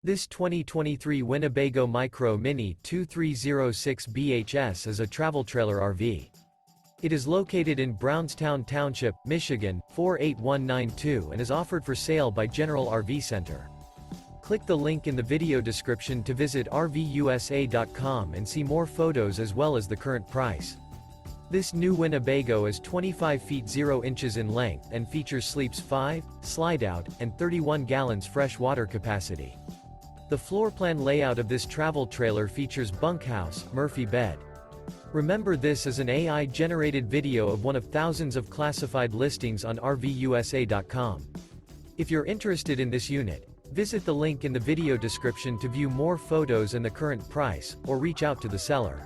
This 2023 Winnebago Micro Minnie 2306 BHS is a travel trailer RV. It is located in Brownstown Township, Michigan, 48192 and is offered for sale by General RV Center. Click the link in the video description to visit RVUSA.com and see more photos as well as the current price. This new Winnebago is 25 feet 0 inches in length and features sleeps 5, Slideout, and 31 gallons fresh water capacity. The floor plan layout of this travel trailer features bunkhouse, Murphy bed. Remember, this is an AI-generated video of one of thousands of classified listings on RVUSA.com. If you're interested in this unit, visit the link in the video description to view more photos and the current price, or reach out to the seller.